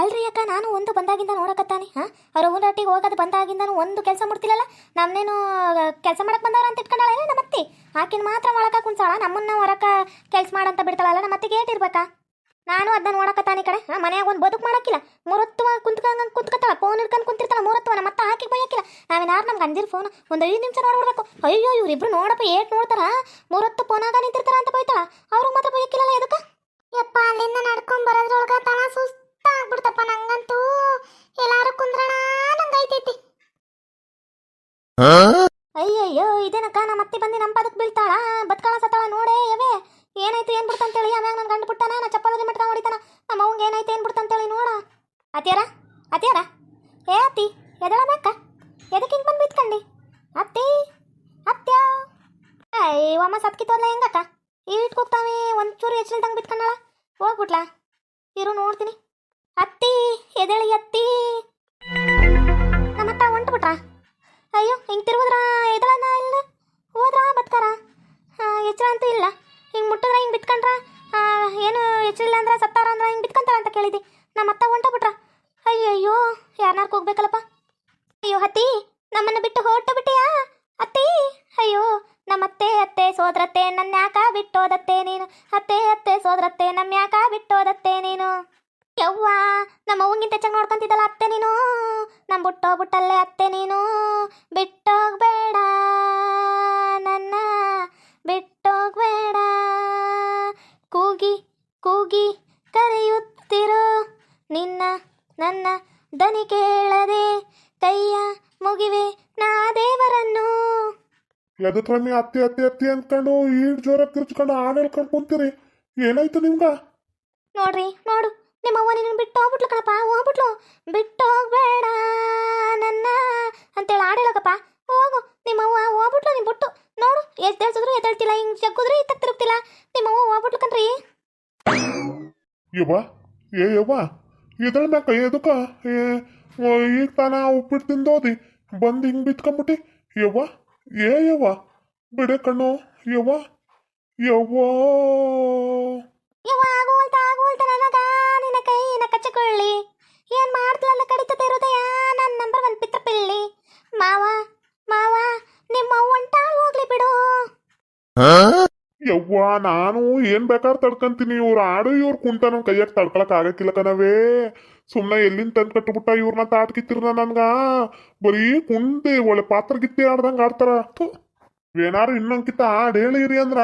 ಅಲ್ರಿ ಅಕ್ಕ, ನಾನು ಒಂದು ಬಂದಾಗಿಂದ ನೋಡಕತ್ತಾನೆ. ಅವ್ರ ಊರಾಟಿಗೆ ಹೋಗೋದು ಬಂದಾಗಿಂದನು ಒಂದು ಕೆಲಸ ಮಾಡ್ತಿಲ್ಲಲ್ಲ. ನಮ್ಮನೇನು ಕೆಲಸ ಮಾಡಕ್ಕೆ ಬಂದವ್ರ ಅಂತ ಇಟ್ಕೊಂಡಾಳೆ ನಮ್ಮತ್ತಿ. ಆಕಿನ ಮಾತ್ರ ಒಳಕ ಕುಂಚಾಳ, ನಮ್ಮನ್ನ ಹೊರಕ ಕೆಲಸ ಮಾಡಂತ ಬಿಡ್ತಾಳಲ್ಲ. ನಮ್ಮತ್ತಿಗೆ ಏಟ್ ಇರ್ಬೇಕಾ? ನಾನು ಅದನ್ನ ನೋಡಕತ್ತಾನೆ ಕಡೆ. ಮನ್ಯಾಗ ಒಂದು ಬದುಕು ಮಾಡಕ್ಕಿಲ್ಲ, ಮೂರೊತ್ತುವ ಕುಂತ್ಕತ್ತಾಳ, ಫೋನ್ ಹಿಡ್ಕೊಂಡು ಕುಂತಿರ್ತಾಳ ಮೂರೊತ್ತುವ. ಮತ್ತೆ ಹಾಕಿ ಬೈಯಕ್ಕಿಲ್ಲ. ನಾವೇನಾರು ನಮ್ಗೆ ಅಂದಿರ ಫೋನ್ ಒಂದು 5 ನಿಮಿಷ ನೋಡ್ಬಿಡ್ಬೇಕು. ಅಯ್ಯೋ ಇವ್ರಿಬ್ರು ನೋಡಪ್ಪ ಏಟ್ ನೋಡ್ತಾರ, ಮೂರೊತ್ತು ಫೋನಾಗ ನಿಂತಿರ್ತಾರ ಅಂತ ಬೈತಾಳ. ಅವ್ರಿಗೆ ಮಾತ್ರ ಬೈಯಕ್ಕಿಲ್ಲಲ್ಲ ಎದಕ್ಕೆ? ಯಪ್ಪ, ಅಲ್ಲಿಂದ ನಡ್ಕೊಂಡ್ ಬರೋದ್ರೊಳಗ ತನ ಸುಸ್ತಾಗ್ಬಿಡ್ತಪ್ಪ. ನಂಗಂತೂ ಎಲ್ಲಾರು ಕುಂದ್ರಣ ನಂಗೈತೈತಿ. ಅಯ್ಯಯ್ಯೋ, ಇದೇನಕ್ಕ ನಮ್ಮ ಅತ್ತಿ ಬಂದು ನಮ್ಮ ಪದಕ್ಕೆ ಬೀಳ್ತಾಳ, ಬತ್ಕಾಳ ಸತ್ತಾಳ ನೋಡೇ ಯವೇ. ಏನಾಯ್ತು ಏನ್ ಬಿಡ್ತಂತೇಳಿ ಆಮ್ಯಾಗ ನನ್ ಗಂಡು ಬಿಟ್ಟಾನ, ನಾ ಚಪ್ಪಲದಿ ಮಟ್ಕ ಹೊಡಿತಾನ. ನಮ್ಮ ಅವಂಗ ಏನಾಯ್ತು ಏನ್ ಬಿಡ್ತಂತೇಳಿ ನೋಡ. ಅತ್ಯಾರ ಅತ್ಯಾರ, ಏ ಅತ್ತಿ ಎದಳಬೇಕ? ಎದಕ್ಕೆ ಹಿಂಗೆ ಬಂದು ಬಿತ್ಕಂಡಿ ಅತ್ತಿ? ಅತ್ಯ ಅಮ್ಮ ಸತ್ಕಿತ್ತೋದ್ಲ ಹೆಂಗಕ್ಕ? ಈಟ್ ಕೂಗ್ತಾವೆ, ಒಂಚೂರು ಹೆಚ್ಚಿಲ್ದಂಗೆ ಬಿತ್ಕೊಂಡಾಳ. ಹೋಗ್ಬಿಟ್ಲಾ? ಇರು ನೋಡ್ತೀನಿ. ಅತ್ತಿ ಎದಳಿ ಅತ್ತಿ. ನಮ್ಮತ್ತ ಹೊಂಟ್ಬಿಟ್ರ. ಅಯ್ಯೋ, ಹಿಂಗೆ ತಿರುವುದ್ರ ಎದಳನ ಇಲ್ಲ, ಹೋದ್ರ ಬತ್ಕಾರ. ಎಚ್ಚರ ಅಂತೂ ಇಲ್ಲ. ಹಿಂಗೆ ಮುಟ್ಟಿದ್ರೆ ಹಿಂಗೆ ಬಿತ್ಕೊಂಡ್ರ ಏನು ಎಚ್ಚರಿಲ್ಲ ಅಂದ್ರೆ ಸತ್ತಾರ ಅಂದ್ರೆ ಹಿಂಗೆ ಬಿತ್ಕೊಂತಾರ ಅಂತ ಕೇಳಿದ್ದೆ. ನಮ್ಮತ್ತ ಹೊಂಟೋಗ್ಬಿಟ್ರ. ಅಯ್ಯಯ್ಯೋ, ಯಾರನ್ನಾರು ಕೂಗ್ಬೇಕಲ್ಲಪ್ಪ. ಅಯ್ಯೋ ಅತ್ತಿ, ನಮ್ಮನ್ನು ಬಿಟ್ಟು ಹೊರಟು ಬಿಟ್ಟಿಯಾ ಅತ್ತಿ? ಅಯ್ಯೋ ನಮ್ಮತ್ತೆ ಅತ್ತೆ ಸೋದ್ರತ್ತೆ ನನ್ನ ಯಾಕ ಬಿಟ್ಟೋದತ್ತೆ ನೀನು? ಅತ್ತೆ ಅತ್ತೆ ಸೋದ್ರತ್ತೆ ನಮ್ಮ ಯಾಕ ಬಿಟ್ಟೋದತ್ತೆ ನೀನು? ಯವ್ವ, ನಮ್ಮ ಅವ್ವಂಗಿಂತ ಚೆನ್ನಾಗಿ ನೋಡ್ಕೊಂತಿದ್ದಲ್ಲ ಅತ್ತೆ ನೀನು. ನಮ್ಮ ಬಿಟ್ಟೋಗ್ಬಿಟ್ಟಲ್ಲೇ ಅತ್ತೆ ನೀನು. ಬಿಟ್ಟೋಗ್ಬೇಡ ನನ್ನ, ಬಿಟ್ಟೋಗ್ಬೇಡ. ಕೂಗಿ ಕೂಗಿ ಕರೆಯುತ್ತಿರೋ ನಿನ್ನ ನನ್ನ ದನಿ ಕೇಳದೆ ಕೈಯ ಮುಗಿವೆ ನಾ ದೇವರನ್ನು. ಎದಕ್ರಮ್ಮಿ ಅತ್ತಿ ಅತ್ತಿ ಅತ್ತಿ ಅಂದ್ಕೊಂಡು ಈಡ್ ಜೋರ ಕಿರ್ಚ್ಕೊಂಡು ಆಡ್ ಹೇಳ್ಕೊಂಡು ಕುಂತೀರಿ? ಏನಾಯ್ತು ನಿಮ್ಗ? ನೋಡ್ರಿ ನೋಡು, ನಿಮ್ಮ ಅವ್ವ ನಿನ್ನ ಬಿಟ್ಟು ಹೋಗ್ಬಿಟ್ಲು ಕಣಪ್ಪ, ಹೋಗ್ಬಿಟ್ಲು. ಬಿಟ್ಟೋಗ್ಬೇಡ ನನ್ನ ಅಂತೇಳಿ ಆಡ್ ಹೇಳಕಪ್ಪ. ಹೋಗು, ನಿಮ್ಮವ್ವ ಹೋಗ್ಬಿಟ್ಲು ನಿನ್ ಬಿಟ್ಟು. ನೋಡು, ಎದ್ದೇಳ್ಸಿದ್ರು ಎದ್ದೇಳ್ತಿಲ್ಲ, ಹಿಂಗೆ ಜಗ್ಗುದ್ರು ಇತ್ತ ತಿರುಗ್ತಿಲ್ಲ. ನಿಮ್ಮವ್ವ ಹೋಗ್ಬಿಟ್ಲು ಕಣ್ರಿ. ಯವ್ವ, ಯವ್ವ ಎದಳ್ಬೇಕ? ಎದಕ್ಕ? ಈಗ ತಾನ ಉಪ್ಪಿಟ್ಟು ತಿಂದೋದಿ ಬಂದು ಹಿಂಗೆ ಬಿತ್ಕೊಂಬಿಟ್ಟಿ. ಯವ್ವ ಯವ್ವ, ಬಿಡೆ ಕಣ್ಣು ಯವ್ವ. ಯವ್ವ ಯವ್ವ, ಆಗೋಲ್ತ ನನಗ ನಿನ್ನ ಕೈನ ಕಚ್ಚಕೊಳ್ಳಿ. ಏನ್ ಮಾಡ್ತಲಲ್ಲ ಕಡಿತತೆ ಹೃದಯ ನನ್ನ ನಂಬರ್ 1 ಪಿತ್ರಪಿಳ್ಳಿ. ಮಾವ ಮಾವ, ನಿಮ್ಮ ಹೊಂಟಾಳ್ ಹೋಗ್ಲಿ ಬಿಡು. ಯವ್ವ, ನಾನು ಏನ್ ಬೇಕಾದ್ರೆ ತಡ್ಕಂತೀನಿ. ಇವ್ರು ಆಡು ಇವ್ರು ಕುಂಟ ನನ್ ಕೈಯಾಗ ತಡ್ಕೊಳಕ್ ಆಗಕ್ಕಿಲ್ಲ ಕಣವೇ. ಸುಮ್ಮನೆ ಎಲ್ಲಿಂದ ತಂದು ಕಟ್ಬಿಟ್ಟ ಇವ್ರನ್ನ ತಾಟ್ಕಿತ್ತಿರ ನನ್ಗ. ಬರೀ ಕುಂಡಿ ಒಳ್ಳೆ ಪಾತ್ರ ಗಿತ್ತಿ ಆಡ್ದಂಗ ಆಡ್ತಾರ. ಏನಾರು ಇನ್ನೊಂದ್ಕಿತ್ತ ಆಡ್ ಹೇಳಿರಿ ಅಂದ್ರ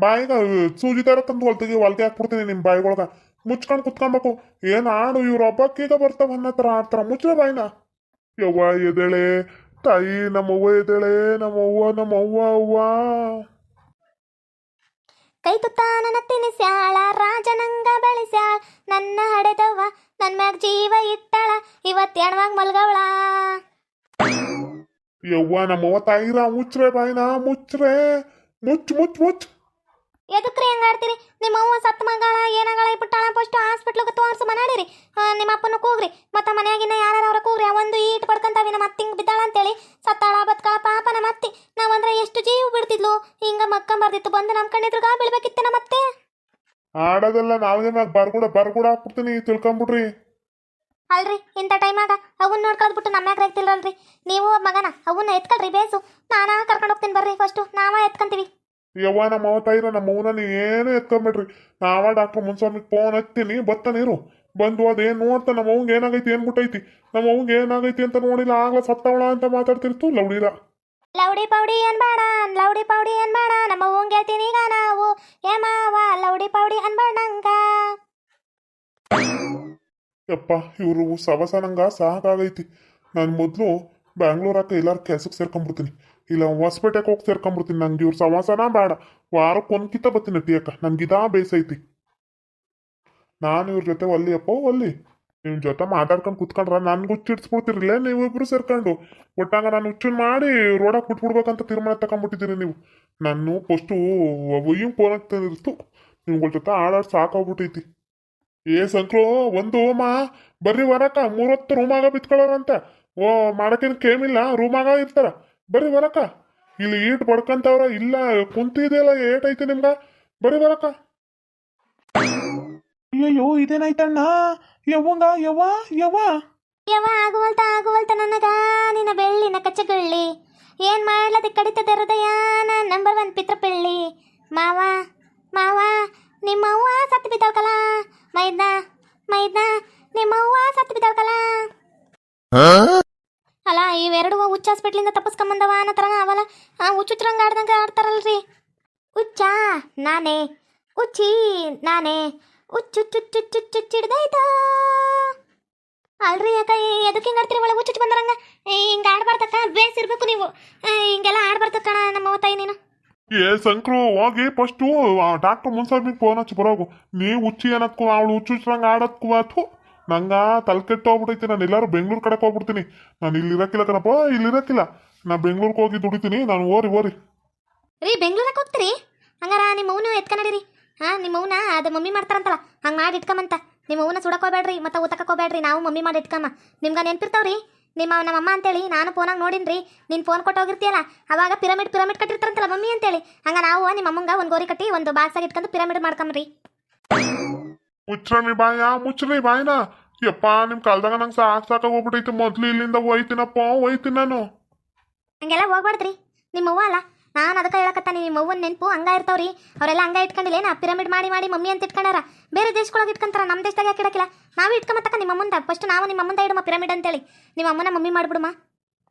ಬಾಯಿಗ ಸೂಜಿ ತರ ತಂದು ಹೊಲ್ಗೆ ಹಾಕ್ಬಿಡ್ತೀನಿ ನಿಮ್ ಬಾಯಿಗೊಳಗ. ಮುಚ್ಕೊಂಡ್ ಕುತ್ಕೊಬೇಕು. ಏನ್ ಆಡು ಇವ್ರ ಹಬ್ಬಕ್ಕೀಗ ಬರ್ತಾವ ಅನ್ನತ್ರ ಆಡ್ತಾರ. ಮುಚ್ಚಲ ಬಾಯಿನ. ಯವ್ವ ಎದೇಳೆ ತಾಯಿ, ನಮ್ಮವ್ವ ಎದೇಳೆ, ನಮ್ಮವ್ವ ಅವ್ವ. ಕೈ ತುತ್ತ ನನ್ನ ತಿನಿಸ್ಯಾಳ, ರಾಜನಂಗ ಬೆಳೆಸ್ಯಾಳ, ನನ್ನ ಹಡೆದವ್ವ ನನ್ ಮ್ಯಾಗ ಜೀವ ಇಟ್ಟಳ, ಇವತ್ತು ಎಣವಾಗ ಮಲ್ಗವಳ. ಯವ್ವ ನಮ್ಮವ್ವ ತಾಯಿರ, ಮುಚ್ಚ್ರೆ ಬಾಯಿನ, ಮುಚ್ಚ್ರೆ. ಮುಚ್ಚ್. ಎದಕ್ರಿ ಹಂಗ ಆಡ್ತೀರಿ? ನಿಮ್ಮ ಅವ್ವ ಸತ್ತ ಮಗಳ ಏನಾಗಳ ಬಿಟ್ಟಾಳ, ಫಸ್ಟ್ ಹಾಸ್ಪಿಟ್ಲಿಗೆ ತೋರ್ಸು ಮನಾಡಿರಿ. ನಿಮ್ಮ ಅಪ್ಪನ ಕೂಗ್ರಿ, ಮತ್ತ ಮನ್ಯಾಗಿನ ಯಾರು ಅವ್ರ ಕೂಗ್ರಿ. ಒಂದು ಈಟ್ ಪಡ್ಕಂತಾವಿ ನಮ್ಮ ಅತ್ತಿಂಗ್ ಬಿದ್ದಾಳ ಅಂತೇಳಿ. ಸತ್ತಾಳ ಬತ್ಕಾಳ ಪಾಪ ನಮ್ಮ ಅತ್ತಿ. ನಾವಂದ್ರೆ ಎಷ್ಟು ಜೀವ ಬಿಡ್ತಿದ್ಲು. ಹಿಂಗ ಮಕ್ಕಂಬರ್ದಿತ್ತು, ಬಂದು ನಮ್ಮ ಕಣ್ಣಿದ್ರಾಗ ಬೀಳ್ಬೇಕಿತ್ತು ನಮ್ಮ ಅತ್ತೆ. ಆಡೋದೆಲ್ಲ ನಾಲ್ಗೆ ಮ್ಯಾಗ ಬರ್ಗುಡ ಹಾಕ್ಬಿಡ್ತೀನಿ, ತಿಳ್ಕೊಂಬಿಡ್ರಿ. ಅಲ್ರಿ, ಇಂಥ ಟೈಮಾಗ ಅವನ್ನ ನೋಡ್ಕೊಳ್ಬಿಟ್ಟು ನಮ್ಯಾಗ ರೈತಿಲ್ರಲ್ರಿ. ನೀವು ಮಗನ ಅವನ್ನ ಎತ್ಕೊಳ್ರಿ ಬೇಸು. ನಾನಾ ಕರ್ಕೊಂಡು ಹೋಗ್ತೀನಿ ಬರ್ರಿ, ಫಸ್ಟು ನಾವ ಎತ್ಕೊಂತೀವಿ. ಯವ್ವ ನಮ್ಮವ್ವ ತಾಯಿರ, ನಮ್ಮವ್ವನ ಏನು ಎತ್ಕೊಂಬಿಡ್ರಿ. ನಾವ ಡಾಕ್ಟರ್ ಮುನ್ಸ್ವಾಮಿಗೆ ಫೋನ್ ಹಚ್ತೀನಿ, ಬತ್ತನೀರು. ಬಂದು ಅದೇನು ನೋಡ್ತಾ ನಮ್ಮವ್ವಂಗ ಏನಾಗೈತಿ ಏನ್ ಬಿಟ್ಟೈತಿ, ನಮ್ಮವ್ವಂಗ ಏನಾಗೈತಿ ಅಂತ ನೋಡಿಲ್ಲ. ಆಗ್ಲ ಸತ್ತವಳ ಅಂತ ಮಾತಾಡ್ತಿರ್ತು ಲೌಡಿರ. ಲೌಡಿ ಪೌಡಿ ಅನ್ಬೇಡ, ಲೌಡಿ ಪೌಡಿ ಅನ್ಬೇಡ, ನಮ್ಮ ಅವ್ವಂಗೆ ಹೇಳ್ತೀನಿ ಈಗ ನಾವು. ಏ ಮಾವ ಲೌಡಿ ಪೌಡಿ ಅನ್ಬೇಡಂಗ. ಯಪ್ಪ, ಇವರು ಸವಸ ನಂಗ ಸಾಕಾಗೈತಿ. ನಾನು ಮೊದಲು ಬ್ಯಾಂಗ್ಳೂರಾಕ ಎಲ್ಲಾರು ಕೆಲ್ಸಕ್ಕೆ ಸೇರ್ಕೊಂಡ್ಬಿಡ್ತೀನಿ, ಇಲ್ಲ ಹೊಸಪೇಟೆಗೆ ಹೋಗಿ ಸೇರ್ಕೊಂಡ್ಬಿಡ್ತೀನಿ. ನಂಗೆ ಇವ್ರ ಸವಾಸನ ಬೇಡ. ವಾರಕ್ಕೆ ಒಂದ್ಕಿತ ಬರ್ತೀನಿ ಅಟ್ಟಿಯಕ್ಕ. ನಂಗಿದಾ ಬೇಸೈತಿ. ನಾನು ಇವ್ರ ಜೊತೆ ಒಲ್ಲಿ ನಿಮ್ ಜೊತೆ ಮಾತಾಡ್ಕೊಂಡು ಕುತ್ಕೊಂಡ್ರ ನನ್ಗೆ ಹುಚ್ಚಿಡ್ಸ್ಬಿಡ್ತಿರ್ಲಿಲ್ಲ ನೀವಿಬ್ರು ಸೇರ್ಕೊಂಡು. ಒಟ್ಟಾಗ ನಾನು ಹುಚ್ಚನ್ ಮಾಡಿ ರೋಡಾಗ ಬಿಟ್ಬಿಡ್ಬೇಕಂತ ತೀರ್ಮಾನ ತಗೊಂಡ್ಬಿಟ್ಟಿದ್ದೀರಿ ನೀವು. ನಾನು ಫಸ್ಟು ಹಿಂಗೆ ಫೋನ್ ಆಗ್ತಾನಿರ್ತು, ನಿಮ್ಗಳ ಜೊತೆ ಆಡಾಡ್ ಸಾಕಾಗ್ಬಿಟ್ಟೈತಿ. ಏ ಸಂಕ್ರು, ಒಂದು ಬರ್ರಿ ಹೊರಕ. 3 ಹೊತ್ತು ರೂಮಾಗ ಬಿತ್ಕೊಳ್ಳೋರಂತ. ಮಾಡಕ್ಕೇನು ಕೇಮಿಲ್ಲ, ರೂಮಾಗ ಇರ್ತಾರ. ಬರ್ರಿ ಹೊರಕ. ಇಲ್ಲಿ ಈಟ್ ಬಡ್ಕಂತವ್ರ ಇಲ್ಲ ಕುಂತಿದೆಯಲ್ಲ, ಏಟೈತಿ ನಿಮ್ಗ? ಬರ್ರಿ ಹೊರಕ. ಅಯ್ಯಯ್ಯೋ ಇದೇನಾಯ್ತಣ್ಣ ಯವ್ವಂಗ ಯವ್ವ ಯವ್ವ ಯವ ಆಗುವಲ್ತ ನನಗ ನಿನ್ನ ಬೆಳ್ಳಿನ ಕಚ್ಚಗಳ್ಳಿ ಏನ್ ಮಾಡ್ಲದೆ ಕಡಿತದ ಹೃದಯ ನಂಬರ್ 1 ಪಿತೃಪಳ್ಳಿ ಮಾವ ಮಾವ ನಿಮ್ಮವ್ವ ಸತ್ತು ಬಿದ್ದಾಳ್ಕಲ ಮೈದ್ನ ನಿಮ್ಮವ್ವ ಸತ್ತು ಬಿದ್ದಾಳ್ಕಲ ಅಲ್ಲ ಇವೆರಡು ಹುಚ್ಚ ಹಾಸ್ಪಿಟ್ಲಿಂದ ತಪ್ಪಿಸ್ಕೊಂಬಂದವ ಅನ್ನೋ ಥರ ಅವಲ್ಲ ಹುಚ್ಚುಚ್ರಂಗ ಆಡ್ದಂಗೆ ಆಡ್ತಾರಲ್ರಿ ಹುಚ್ಚ ನಾನೇ ಹುಚ್ಚಿ ನಾನೇ ಹುಚ್ಚುಚ್ಚುಚ್ಚುಚ್ಚುಚ್ಚಿಡ್ದಾಯ್ತು ಅಲ್ರಿ ಯಾಕ ಎದಕ್ಕೆ ಹಿಂಗೆ ಆಡ್ತೀರಿ ಒಳಗೆ ಹುಚ್ಚುಚ್ಚು ಬಂದರಂಗ ಹಿಂಗೆ ಆಡ್ಬಾರ್ದಕ್ಕ ಬೇಸಿರ್ಬೇಕು ನೀವು ಹಿಂಗೆಲ್ಲ ಆಡ್ಬಾರ್ದು ಕಣ ನಮ್ಮ ತಾಯಿ ನೀನು ಏ ಸಂಕ್ರು ಹೋಗಿ ಫಸ್ಟು ಡಾಕ್ಟರ್ ಮುನ್ಸಾಬಿಗೆ ಫೋನ್ ಹಚ್ಚಿ ಬರೋಗು ನೀವು ಹುಚ್ಚಿ ಏನತ್ಕೋ ಅವಳು ಹುಚ್ಚುಚ್ರಂಗೆ ಆಡೋದ್ಕು ಆತು ನಂಗೆ ತಲೆ ಕೆಟ್ಟು ಹೋಗ್ಬಿಟ್ಟೈತಿ ನಾನು ಎಲ್ಲರೂ ಬೆಂಗ್ಳೂರು ಕಡೆಗೆ ಹೋಗ್ಬಿಡ್ತೀನಿ ನಾನು ಇಲ್ಲಿ ಇರಕ್ಕಿಲ್ಲ ಕಣಪ್ಪ ಇಲ್ಲಿ ಇರಕ್ಕಿಲ್ಲ ನಾ ಬೆಂಗ್ಳೂರಿಗೆ ಹೋಗಿ ದುಡಿತೀನಿ ನಾನು ಓರಿ ರೀ ಬೆಂಗ್ಳೂರಿಗೆ ಹೋಗ್ತೀರಿ ಹಂಗಾರ ನಿಮ್ಮ ಅವನು ಎತ್ಕೊಂಡೀರಿ ನಿಮ್ಮ ಅವನ ಅದು ಮಮ್ಮಿ ಮಾಡ್ತಾರಂತಲ್ಲ ಹಂಗೆ ಮಾಡಿ ಇಟ್ಕೊಂಬಂತ ನಿಮ್ಮ ಅವನ ಸುಡಕೋಬೇಡ್ರಿ ಮತ್ತು ಊತಕೋಬೇಡ್ರಿ ನಾವು ಮಮ್ಮಿ ಮಾಡಿ ಇಟ್ಕಮ್ಮ ನಿಮ್ಗೆ ನೆನ್ಪಿರ್ತಾವ್ರಿ ನಮ್ಮಮ್ಮ ಅಂತೇಳಿ ನಾನು ಫೋನಾಗ ನೋಡಿನ್ರಿ ನೀನು ಫೋನ್ ಕೊಟ್ಟು ಹೋಗಿರ್ತೀಯಲ್ಲ ಅವಾಗ ಪಿರಮಿಡ್ ಕಟ್ಟಿರ್ತಾರಂತಲ್ಲ ಮಮ್ಮಿ ಅಂತೇಳಿ ಹಂಗ ನಾವು ನಿಮ್ಮ ಅಮ್ಮಂಗೆ ಒಂದು ಗೋರಿ ಕಟ್ಟಿ ಒಂದು ಬಾಕ್ಸಾಗಿ ಇಟ್ಕೊಂಡು ಪಿರಮಿಡ್ ಮಾಡ್ಕೊಂಬ್ರಿ ಮುಚ್ಚ್ರಿ ಬಾಯ ಮುಚ್ಚ್ರಿ ಬಾಯ್ನ ಯಪ್ಪ ನಿಮ್ಮ ಕಾಲ್ದಾಗ ನಂಗೆ ಸಾಕಾಗಿ ಹೋಗ್ಬಿಟ್ಟೈತಿ ಮೊದ್ಲು ಇಲ್ಲಿಂದ ಹೋಯ್ತೀನಿ ನಾನು ಹಂಗೆಲ್ಲ ಹೋಗ್ಬಾರ್ದ್ರಿ ನಿಮ್ಮವ್ವ ಅಲ್ಲ ನಾನು ಅದಕ್ಕೆ ಹೇಳಕತ್ತಾನೆ ನಿಮ್ಮ ಅವ್ವನ ನೆನಪು ಹಂಗ ಇರ್ತಾವ್ರಿ ಅವರೆಲ್ಲ ಹಂಗ ಇಟ್ಕೊಂಡಿಲ್ಲೇನ ಪಿರಮಿಡ್ ಮಾಡಿ ಮಮ್ಮಿ ಅಂತ ಇಟ್ಕೊಂಡಾರ ಬೇರೆ ದೇಶಗಳೊಳಗೆ ಇಟ್ಕೊಂತಾರ ನಮ್ಮ ದೇಶದಾಗ ಯಾಕೆ ಇಡಕಿಲ್ಲ ನಾವು ಇಟ್ಕೊಂಬತ್ತಕ್ಕ ನಿಮ್ಮ ಅಮ್ಮಂದ ಫಸ್ಟ್ ನಾವು ನಿಮ್ಮ ಅಮ್ಮಂದ ಇಡಮ್ಮ ಪಿರಮಿಡ್ ಅಂತೇಳಿ ನಿಮ್ಮ ಅಮ್ಮನ ಮಮ್ಮಿ ಮಾಡ್ಬಿಡಮ್ಮ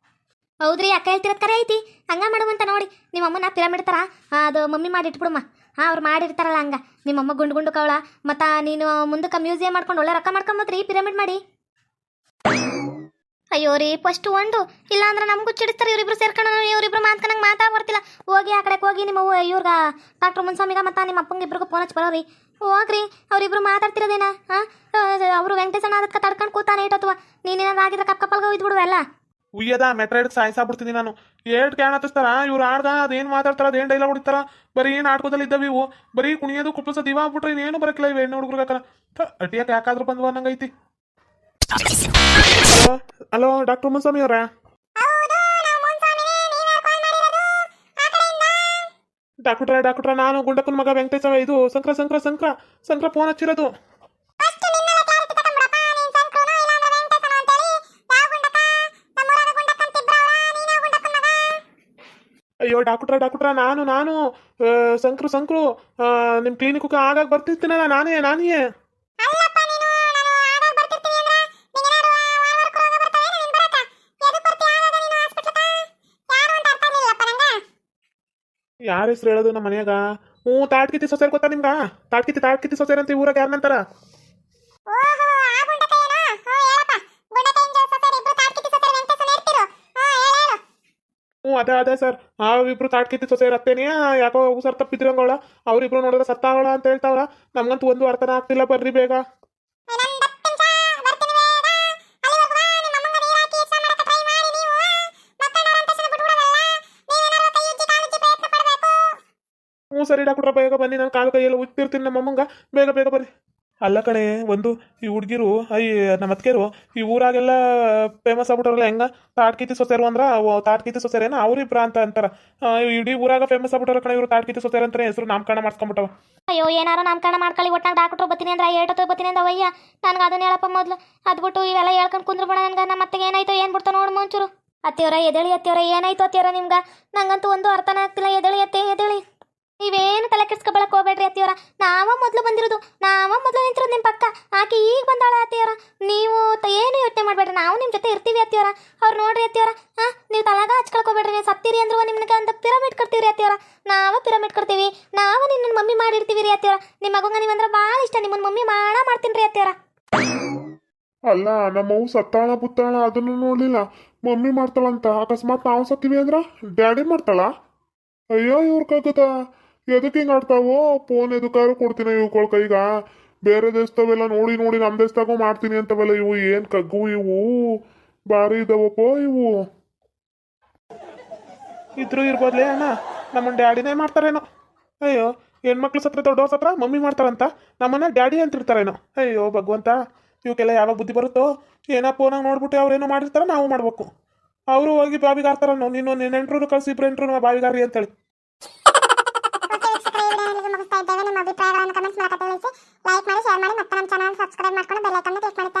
ಹೌದ್ರಿ ಅಕ್ಕ ಹೇಳ್ತಿರೋದು ಕರೆ ಐತಿ ಹಂಗ ಮಾಡುವಂತ ನೋಡಿ ನಿಮ್ಮ ಅಮ್ಮನ ಪಿರಮಿಡ್ ತರ ಅದು ಮಮ್ಮಿ ಮಾಡಿ ಇಟ್ಬಿಡಮ್ಮ ಅವ್ರು ಮಾಡಿರ್ತಾರಲ್ಲ ಹಂಗ ನಿಮ್ಮಮ್ಮ ಗುಂಡು ಕವಳ ಮತ್ತು ನೀನು ಮುಂದಕ್ಕೆ ಮ್ಯೂಸಿಯಂ ಮಾಡ್ಕೊಂಡು ಒಳ್ಳೆ ರೊಕ್ಕ ಮಾಡ್ಕೊಂಬತ್ರಿ ಪಿರಮಿಡ್ ಮಾಡಿ ಅಯ್ಯೋ ರೀ ಫಸ್ಟ್ ಒಂದು ಇಲ್ಲ ಅಂದ್ರೆ ನಮಗೂ ಚಿಡಿಸ್ತಾರೆ ಇವರಿಬ್ರು ಸೇರ್ಕೊಂಡು ಇವರಿಬ್ರು ಮಾತ್ಕೊಂಡಂಗೆ ಮಾತಾಡ್ಬರ್ತಿಲ್ಲ ಹೋಗಿ ಆ ಕಡೆಗೆ ಹೋಗಿ ನಿಮ್ಮ ಇವ್ರಿಗೆ ಡಾಕ್ಟರ್ ಮುನ್ಸ್ವಾಮಿಗ ಮತ್ತು ನಿಮ್ಮ ಅಪ್ಪಂಗೆ ಇಬ್ರಿಗೂ ಫೋನ್ ಹಚ್ಚಿ ಬರೋರಿ ಹೋಗ್ರಿ ಅವರಿಬ್ರು ಮಾತಾಡ್ತಿರೋದೇನ ಅವರು ವೆಂಕಟೇಶನ ಅದಕ್ಕೆ ತಡ್ಕೊಂಡು ಕೂತಾನೆ ಇಟ್ಟತ್ವ ನೀನೇನಾದ್ರು ಆಗಿದ್ರೆ ಕಪ್ಪಲ್ಗೆ ಹೋಯ್ತು ಬಿಡುವೆಲ್ಲ ಉಯ್ಯದ ಮೆಟ್ರೈಡ್ ಸಾಯಿಸಾಬಿಡ್ತೀನಿ ನಾನು ಏಟ್ ಕ್ಯಾನ್ ಹತ್ತಿಸ್ತಾರ ಇವ್ರು ಆಡ್ದ ಅದೇನು ಮಾತಾಡ್ತಾರ ಅದೇನು ಡೈಲಾಗ್ ಹೊಡಿತಾರ ಬರೀ ನಾಟಕದಲ್ಲಿ ಇದ್ದವು ಇವು ಬರೀ ಕುಣಿಯೋದು ಕುಪ್ಪಸೋದು ಇವ ಆಗ್ಬಿಟ್ರೆ ಇನ್ನೇನು ಬರಕಿಲ್ಲ ಇವು ಹೆಣ್ಣು ಹುಡುಗರು ಅಟಿಯಕ್ಕೆ ಯಾಕಾದ್ರೂ ಬಂದ್ವ ಅನ್ನಂಗೈತಿ ಹಲೋ ಡಾಕ್ಟರ್ ಮುನ್ಸ್ವಾಮಿ ಅವರ ಡಾಕ್ಟ್ರ ನಾನು ಗುಂಡಪ್ಪನ ಮಗ ವೆಂಕಟೇಶ ಇದು ಸಂಕ್ರ ಫೋನ್ ಹಚ್ಚಿರೋದು ಅಯ್ಯೋ ಡಾಕ್ಟ್ರ ನಾನು ಸಂಕ್ರು ನಿಮ್ಮ ಕ್ಲಿನಿಕ್ಗೆ ಆಗಾಗ ಬರ್ತಿರ್ತೀನಲ್ಲ ನಾನೇ ಯಾರ ಹೆಸ್ರು ಹೇಳೋದು ನಮ್ಮ ಮನ್ಯಾಗ ತಾಟ್ಕಿತಿ ಸೊಸೆರ್ ಗೊತ್ತಾ ನಿಮ್ಗ ತಾಟ್ಕಿತಿ ಸೊಸೆರ್ ಅಂತ ಊರಾಗ ಯಾರನ್ನಂತಾರ ಅದೇ ಸರ್ ಇಬ್ರು ತಾಟ್ಕಿತಿ ಸೊಸೆರ್ ಅತ್ತೇನೆ ಯಾಕೋ ಸರ್ ತಪ್ಪಿದ್ರಂಗವಳ ಅವ್ರಿಬ್ರು ನೋಡಿದ್ರೆ ಸತ್ತಾವಳ ಅಂತ ಹೇಳ್ತಾವಳ ನಮ್ಗಂತೂ ಒಂದು ಅರ್ಥನ ಆಗ್ತಿಲ್ಲ ಬರ್ರಿ ಬೇಗ ಸರಿ ಡಾಕ್ಟ್ರ ಬೇಗ ಬನ್ನಿ ನಾನು ಕಾಲು ಕೈಯೆಲ್ಲ ಉತ್ತಿರ್ತೀನಿ ನಮ್ಮ ಅಮ್ಮಂಗ ಬೇಗ ಬರ್ರಿ ಅಲ್ಲ ಕಣೆ ಒಂದು ಈ ಹುಡುಗಿರು ನಮ್ಮ ಅತ್ತಿಗೆರು ಈ ಊರಾಗೆಲ್ಲ ಫೇಮಸ್ ಆಗ್ಬಿಟ್ರಲ್ಲ ಹೆಂಗ ತಾಟ್ಕಿತಿ ಸೊಸೆರು ಅಂದ್ರ ತಾಟ್ಕಿತಿ ಸೊಸೆರೇನ ಅವ್ರಿಬ್ರ ಅಂತಾರ ಇಡೀ ಊರಾಗ ಫೇಮಸ್ ಆಗ್ಬಿಟ್ಟಾರ ಕಣೆ ಇವರು ತಾಟ್ಕಿತಿ ಸೊಸೆರ್ ಅಂತಾನೆ ಹೆಸರು ನಾಮಕರಣ ಮಾಡ್ಸ್ಕೊಂಡ್ಬಿಟ್ಟವ ಅಯ್ಯೋ ಏನಾರ ನಾಮಕರಣ ಮಾಡ್ಕೊಳ್ಳಿ ಒಟ್ಟಾಗ ಡಾಕ್ಟ್ರು ಬತ್ತೀನಿ ಅಂದ್ರೆ ಏಟತ್ತು ಬತ್ತೀನಿ ಅಂದ ಅವಯ್ಯ ನನಗೆ ಅದನ್ನ ಹೇಳಪ್ಪ ಮೊದಲು ಅದ್ಬಿಟ್ಟು ಇವೆಲ್ಲ ಹೇಳ್ಕೊಂಡು ಕುಂದ್ರಬೇಡ ನನ್ಗೆ ನಮ್ಮ ಅತ್ತೆಗೆ ಏನಾಯ್ತು ಏನು ಬಿಡ್ತಾ ನೋಡು ಮುಂಚೂರು ಅತ್ತೆಯವರ ಎದೇಳಿ ಅತ್ತೆಯವರ ಏನಾಯ್ತು ಅತ್ತೆಯವರ ನಿಮ್ಗೆ ನಂಗಂತೂ ಒಂದು ಅರ್ಥನ ಆಗ್ತಿಲ್ಲ ಎದೇಳಿ ನೀವೇನು ತಲೆ ಕೆಡ್ಸ್ಕೊಳಕ್ ಹೋಗ್ಬೇಡ್ರಿ ಅತ್ತಿಯವರ ನಾವ ಮೊದಲು ಬಂದಿರೋದು ನಿಂತಿರೋದು ನಿಮ್ಮ ಪಕ್ಕ ಆಕೆ ಈಗ ಬಂದಾಳ ಅತ್ತಿಯವರ ನೀವು ಏನು ಯೋಚನೆ ಮಾಡಬೇಡ್ರಿ ನಾವು ನಿಮ್ಮ ಜೊತೆ ಇರ್ತೀವಿ ಅತ್ತಿಯವರ ಅವ್ರು ನೋಡ್ರಿ ಅತ್ತಿಯವರ ನೀವು ತಲೆಗ ಹಚ್ಕೊಳಕ್ ಹೋಗ್ಬೇಡ್ರಿ ನೀವು ಸತ್ತೀರಿ ಅಂದ್ರು ನಿಮ್ಗೆ ಅಂತ ಪಿರಮಿಡ್ ಕಟ್ತೀವಿ ಅತ್ತಿಯವರ ನಾವು ಪಿರಮಿಡ್ ಕಟ್ತೀವಿ ನಾವು ನಿನ್ನ ಮಮ್ಮಿ ಮಾಡಿರ್ತೀವಿ ರೀ ಅತ್ತಿಯವರ ನಿಮ್ಮ ಮಗಂಗ ನೀವಂದ್ರೆ ಭಾಳ ಇಷ್ಟ ನಿಮ್ಮನ್ನ ಮಮ್ಮಿ ಮಾಡ್ತೀನಿ ರೀ ಅತ್ತಿಯವರ ಅಲ್ಲ ನಮ್ಮವು ಸತ್ತಾಳ ಬುತ್ತಾಳ ಅದನ್ನು ನೋಡಲಿಲ್ಲ ಮಮ್ಮಿ ಮಾಡ್ತಾಳಂತ ಅಕಸ್ಮಾತ್ ನಾವು ಸತ್ತೀವಿ ಅಂದ್ರ ಡ್ಯಾಡಿ ಮಾಡ್ತಾಳ ಅಯ್ಯೋ ಇವ್ರಕ್ಕಾಗತ್ತಾ ಎದಕ್ಕೆ ಹಿಂಗೆ ಆಡ್ತಾವೋ ಫೋನ್ ಎದಕ್ಕಾದ್ರು ಕೊಡ್ತೀನಿ ಇವುಗಳ ಕೈಗ ಬೇರೆ ದೇಶದವೆಲ್ಲ ನೋಡಿ ನಮ್ಮ ದೇಶದಾಗೂ ಮಾಡ್ತೀನಿ ಅಂತವೆಲ್ಲ ಇವು ಏನು ಕಗ್ಗು ಇವು ಭಾರಿ ಇದಾವಪ್ಪೋ ಇವು ಇದ್ರು ಇರ್ಬೋದ್ಲೇ ಅಣ್ಣ ನಮ್ಮ ಡ್ಯಾಡಿನೇ ಮಾಡ್ತಾರೇನೋ ಅಯ್ಯೋ ಹೆಣ್ಮಕ್ಳು ಸತ್ರ ದೊಡ್ಡವ್ರ ಸತ್ರ ಮಮ್ಮಿ ಮಾಡ್ತಾರಂತ ನಮ್ಮನ್ನ ಡ್ಯಾಡಿ ಅಂತಿರ್ತಾರೇನೋ ಅಯ್ಯೋ ಭಗವಂತ ಇವಕ್ಕೆಲ್ಲ ಯಾವಾಗ ಬುದ್ಧಿ ಬರುತ್ತೋ ಏನೋ ಫೋನಾಗ ನೋಡ್ಬಿಟ್ಟು ಅವ್ರೇನೋ ಮಾಡಿರ್ತಾರ ನಾವು ಮಾಡ್ಬೇಕು ಅವರು ಹೋಗಿ ಬಾವಿಗಾರ್ತಾರನ್ನೋ ನೀನು ನೆಂಟ್ರು ಕಳ್ಸಿ ಇಬ್ರು ಎಂಟ್ರು ಬಾವಿಗಾರ್ರಿ ಅಂತೇಳಿ ನಿಮ್ಮ ಅಭಿಪ್ರಾಯಗಳನ್ನು ಕಮೆಂಟ್ಸ್ ಮಾಡಕ್ಕೆ ತಿಳಿಸಿ. ಲೈಕ್ ಮಾಡಿ, ಶೇರ್ ಮಾಡಿ, ಮತ್ತೆ ನಮ್ಮ ಚಾನಲ್ ಸಬ್ಸ್ಕ್ರೈಬ್ ಮಾಡ್ಕೊಂಡು ಬೆಲ್ ಐಕಾನ್ ಕ್ಲಿಕ್ ಮಾಡಿ.